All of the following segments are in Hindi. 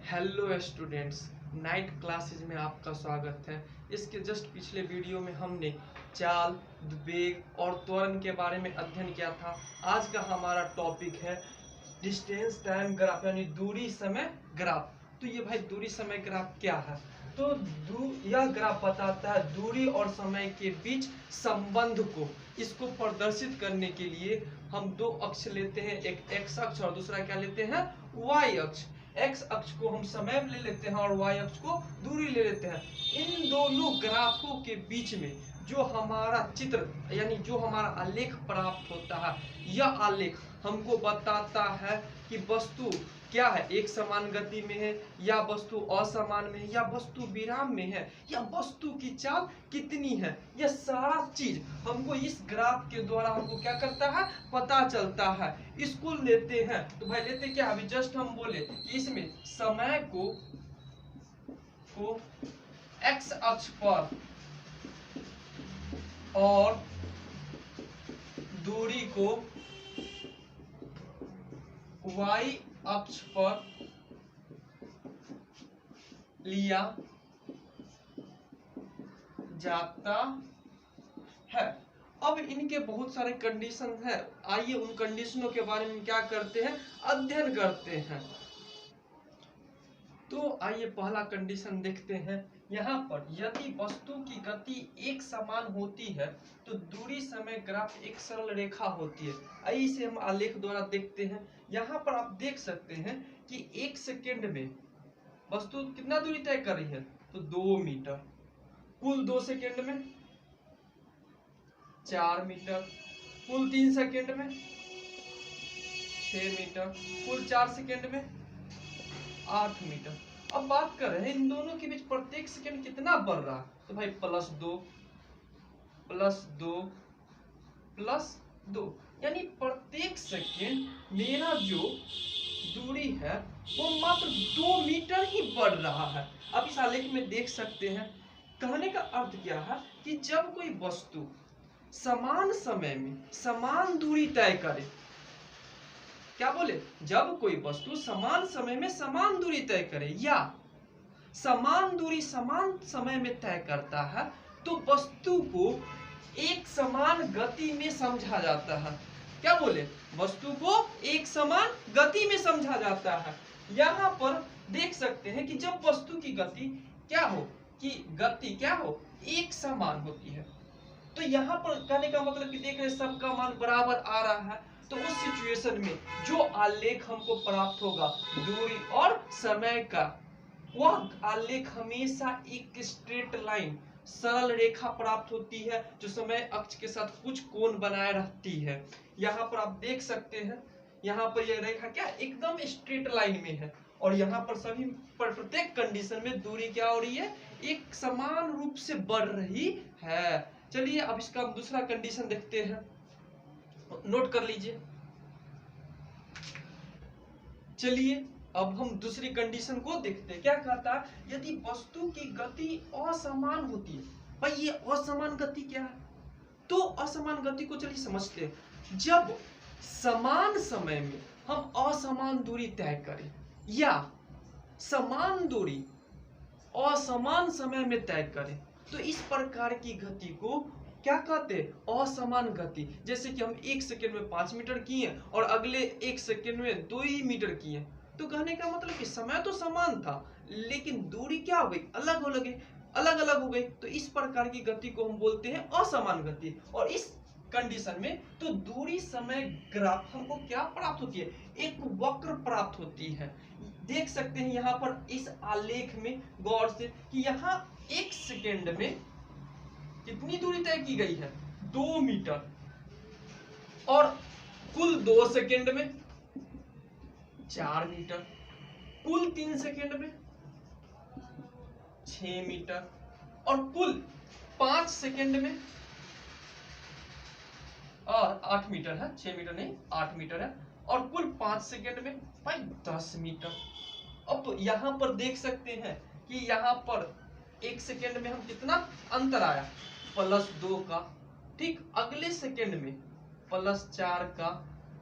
हेलो स्टूडेंट्स, नाइट क्लासेज में आपका स्वागत है। इसके जस्ट पिछले वीडियो में हमने चाल, वेग और त्वरण के बारे में अध्ययन किया था। आज का हमारा टॉपिक है डिस्टेंस टाइम ग्राफ, यानी दूरी समय ग्राफ। तो ये भाई दूरी समय ग्राफ क्या है? तो यह ग्राफ बताता है दूरी और समय के बीच संबंध को। इसको प्रदर्शित करने के लिए हम दो अक्ष लेते हैं, एक एक्स अक्ष और दूसरा क्या लेते हैं, वाई अक्ष। एक्स अक्ष को हम समय ले लेते हैं और वाई अक्ष को दूरी ले लेते हैं। इन दोनों ग्राफों के बीच में जो हमारा चित्र यानी जो हमारा आलेख प्राप्त होता है, यह आलेख हमको बताता है कि वस्तु क्या है, एक समान गति में है या वस्तु असमान में है या वस्तु विराम में है या वस्तु की चाल कितनी है। यह सारा चीज हमको इस ग्राफ के द्वारा हमको क्या करता है, पता चलता है। इसको लेते हैं तो भाई लेते क्या, अभी जस्ट हम बोले कि इसमें समय को एक्स अक्ष पर और दूरी को वाई अक्ष पर लिया जाता है। अब इनके बहुत सारे कंडीशन है, आइए उन कंडीशनों के बारे में क्या करते हैं, अध्ययन करते हैं। तो आइए पहला कंडीशन देखते हैं। यहाँ पर यदि वस्तु की गति एक समान होती है तो दूरी समय ग्राफ एक सरल रेखा होती है। आइए इसे हम आलेख द्वारा देखते हैं। यहाँ पर आप देख सकते हैं कि एक सेकेंड में वस्तु कितना दूरी तय कर रही है, तो 2 मीटर। कुल 2 सेकेंड में 4 मीटर, कुल 3 सेकेंड में 6 मीटर, कुल 4 सेकेंड में 8 मीटर। अब बात कर रहे हैं इन दोनों के बीच प्रत्येक सेकंड कितना बढ़ रहा है, तो भाई +2 +2 +2, यानी प्रत्येक सेकंड मेरा जो दूरी है वो मात्र 2 मीटर ही बढ़ रहा है। अब इस आलेख में देख सकते हैं, कहने का अर्थ क्या है कि जब कोई वस्तु समान समय में समान दूरी तय करे, क्या बोले, जब कोई वस्तु समान समय में समान दूरी तय करे या समान दूरी समान समय में तय करता है तो वस्तु को एक समान गति में समझा जाता है। क्या बोले, वस्तु को एक समान गति में समझा जाता है। यहाँ पर देख सकते हैं कि जब वस्तु की गति क्या हो, कि गति क्या हो, एक समान होती है, तो यहाँ पर कहने का मतलब कि देख रहे सबका मान बराबर आ रहा है, तो उस सिचुएशन में जो आलेख हमको प्राप्त होगा दूरी और समय का, वह आलेख हमेशा एक स्ट्रेट लाइन सरल रेखा प्राप्त होती है जो समय अक्ष के साथ कुछ कोण बनाए रहती है। यहाँ पर आप देख सकते हैं, यहाँ पर यह रेखा क्या एकदम स्ट्रेट लाइन में है और यहाँ पर सभी प्रत्येक कंडीशन में दूरी क्या हो रही है, एक समान रूप से बढ़ रही है। चलिए अब इसका दूसरा कंडीशन देखते हैं, नोट कर लीजिए। चलिए अब हम दूसरी कंडीशन को देखते हैं। क्या कहता है, यदि वस्तु की गति असमान होती है। भाई ये असमान गति क्या है, तो असमान गति को चलिए समझते हैं। जब समान समय में हम असमान दूरी तय करें या समान दूरी असमान समय में तय करें तो इस प्रकार की गति को क्या कहते हैं, असमान गति। जैसे कि हम 1 सेकेंड में 5 मीटर किए और अगले 1 सेकेंड में 2 ही मीटर किए, तो कहने का मतलब कि समय तो समान था लेकिन दूरी क्या हो गई, अलग अलग हो गई। तो इस प्रकार की गति को हम बोलते हैं असमान गति। और इस कंडीशन में तो दूरी समय ग्राफ हमको क्या प्राप्त होती है, एक वक्र प्राप्त होती है। देख सकते हैं यहाँ पर इस आलेख में गौर से कि यहाँ 1 सेकेंड में कितनी दूरी तय की गई है, 2 मीटर, और कुल 2 सेकेंड में 4 मीटर, कुल 3 सेकेंड में 6 मीटर और कुल 5 सेकेंड में 8 मीटर है, 6 मीटर नहीं 8 मीटर है, और कुल 5 सेकेंड में भाई 10 मीटर। अब तो यहाँ पर देख सकते हैं कि यहाँ पर 1 सेकेंड में हम कितना अंतर आया, +2 का, ठीक अगले सेकेंड में +4 का,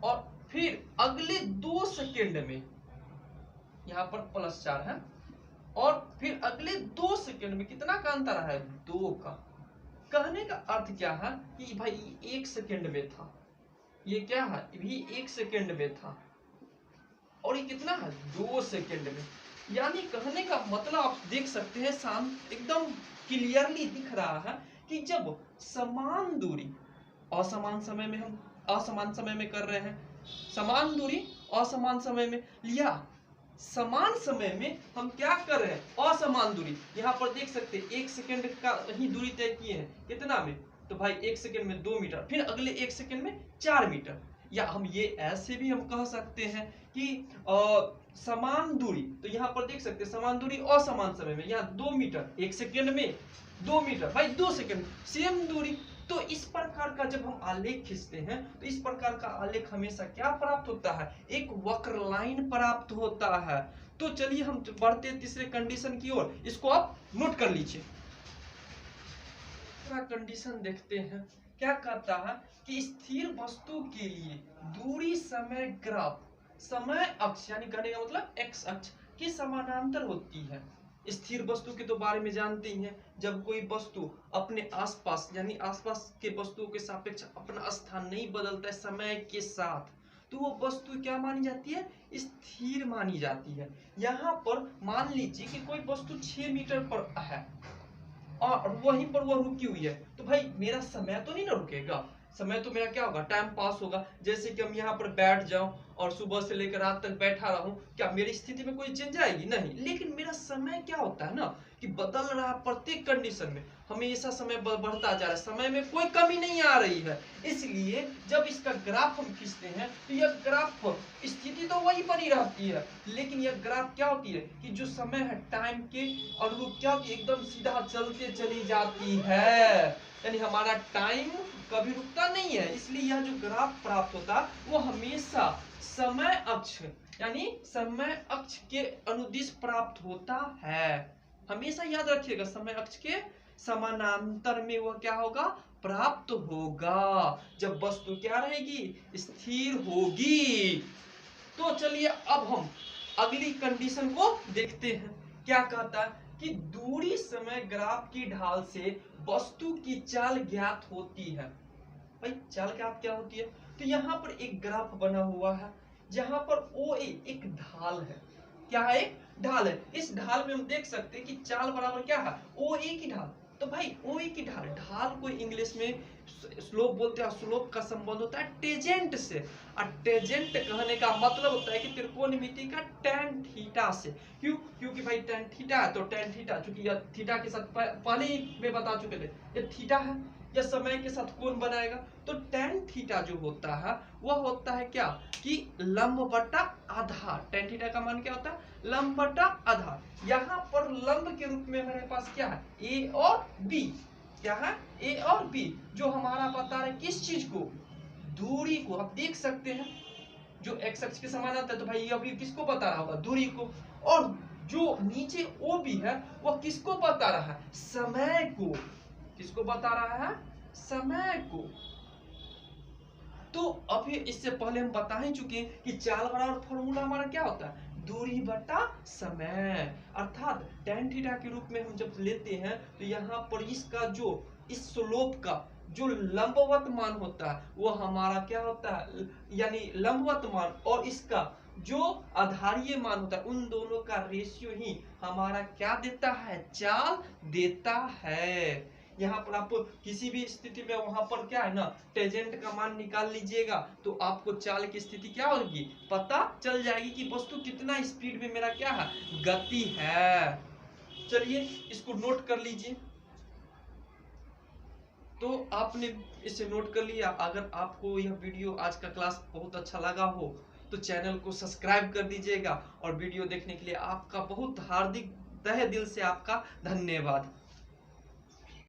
और फिर अगले 2 सेकेंड में यहाँ पर +4 है, और फिर अगले 2 सेकंड में कितना का अंतर है, 2 का। कहने का अर्थ क्या है कि भाई 1 सेकंड में था, ये क्या है, भी 1 सेकंड में था, और ये कितना है, 2 सेकंड में। यानी कहने का मतलब आप देख सकते हैं, शांत एकदम क्लियरली दिख रहा है कि जब समान दूरी असमान समय में हम असमान समय में कर रहे हैं, समान दूरी असमान समय में लिया, समान समय में हम क्या कर रहे हैं, असमान दूरी। यहाँ पर देख सकते हैं 1 सेकंड का ही दूरी तय किए हैं, कितना में, तो भाई 1 सेकंड में 2 मीटर, फिर अगले 1 सेकंड में 4 मीटर। या हम ये ऐसे भी हम कह सकते हैं कि समान दूरी, तो यहाँ पर देख सकते हैं समान दूरी असमान समय में, यहाँ 2 मीटर 1 सेकंड में, 2 मीटर भाई 2 सेकंड सेम दूरी। तो इस प्रकार का जब हम आलेख खींचते हैं तो इस प्रकार का आलेख हमेशा क्या प्राप्त होता है, एक वक्र लाइन प्राप्त होता है। तो चलिए हम बढ़ते तीसरे कंडीशन की ओर, इसको आप नोट कर लीजिए। कंडीशन देखते हैं, क्या कहता है कि स्थिर वस्तु के लिए दूरी समय ग्राफ समय अक्ष यानी कहने का मतलब एक्स अक्ष के समानांतर होती है। स्थिर वस्तु के तो बारे में जानते ही हैं, जब कोई वस्तु अपने आसपास यानी आसपास के वस्तुओं के सापेक्ष अपना स्थान नहीं बदलता है समय के साथ, तो वो वस्तु क्या मानी जाती है, स्थिर मानी जाती है। यहाँ पर मान लीजिए कि कोई वस्तु 6 मीटर पर है और वहीं पर वो रुकी हुई है, तो भाई मेरा समय तो नहीं ना रुकेगा, समय तो मेरा क्या होगा, टाइम पास होगा। जैसे कि हम यहाँ पर बैठ जाऊं और सुबह से लेकर रात तक बैठा रहूं, क्या मेरी स्थिति में कोई चेंज आएगी, नहीं। लेकिन मेरा समय क्या होता है ना कि बदल रहा है, प्रत्येक कंडीशन में हमेशा समय बढ़ता जा रहा है, समय में कोई कमी नहीं आ रही है। इसलिए जब इसका ग्राफ हम खींचते हैं तो यह ग्राफ स्थिति तो वही बनी रहती है, लेकिन यह ग्राफ क्या होती है कि जो समय है टाइम के अनुरूप क्या होती है, एकदम सीधा चलते चली जाती है, यानी हमारा टाइम कभी रुकता नहीं है। इसलिए यह जो ग्राफ प्राप्त होता है वो हमेशा समय अक्ष यानी समय अक्ष के अनुदिश प्राप्त होता है। हमेशा याद रखिएगा, समय अक्ष के समानांतर में वह क्या होगा, प्राप्त होगा, जब वस्तु क्या रहेगी, स्थिर होगी। तो चलिए अब हम अगली कंडीशन को देखते हैं। क्या कहता है कि दूरी समय ग्राफ की ढाल से वस्तु की चाल ज्ञात होती है। भाई चाल ज्ञात क्या होती है, तो यहाँ पर एक ग्राफ बना हुआ है जहां पर ओ एक ढाल है, क्या है, एक ढाल है। इस ढाल में हम देख सकते हैं कि चाल बराबर क्या है, ओ ए की ढाल। तो भाई ओ ए की ढाल, ढाल को इंग्लिश में स्लोप बोलते हैं, स्लोप का संबंध होता है टेजेंट से, और टेजेंट कहने का मतलब होता है कि त्रिकोणमिति का tan थीटा से। क्यों, क्योंकि भाई tan थीटा है, तो tan थीटा, चूंकि यह थीटा के साथ पहले ही मैं बता चुके थे, ये थीटा है, यह समय के साथ कोण बनाएगा। तो tan थीटा जो होता है वह होता है क्या कि लंब बटा आधार। tan थीटा का मान क्या होता है, लंब बटा आधार। यहाँ पर लंब के रूप में हमारे पास क्या है, ए और बी, क्या है, ए और बी, जो हमारा बता रहा है किस चीज को, दूरी को। आप देख सकते हैं जो एक्स अक्ष के समानांतर है, तो भाई ये अभी किसको बता रहा होगा, दूरी को। और जो नीचे ओ बी है वह किसको बता रहा है, समय को। किसको बता रहा है, समय को। तो अभी इससे पहले हम बता ही चुके हैं कि चाल बराबर फॉर्मूला हमारा क्या होता है, दूरी बटा समय, अर्थात tan थीटा के रूप में हम जब लेते हैं तो यहाँ पर इसका जो इस स्लोप का जो लंबवत मान होता है वो हमारा क्या होता है, यानी लंबवत मान और इसका जो आधारीय मान होता है, उन दोनों का रेशियो ही हमारा क्या देता है, चाल देता है। यहाँ पर आप किसी भी स्थिति में वहां पर क्या है ना, टेजेंट का मान निकाल लीजिएगा तो आपको चाल की स्थिति क्या होगी, पता चल जाएगी कि वस्तु कितना स्पीड में मेरा क्या है, गति है। चलिए इसको नोट कर लीजिए। तो आपने इसे नोट कर लिया। अगर आपको यह वीडियो आज का क्लास बहुत अच्छा लगा हो तो चैनल को सब्सक्राइब कर दीजिएगा, और वीडियो देखने के लिए आपका बहुत हार्दिक तहे दिल से आपका धन्यवाद।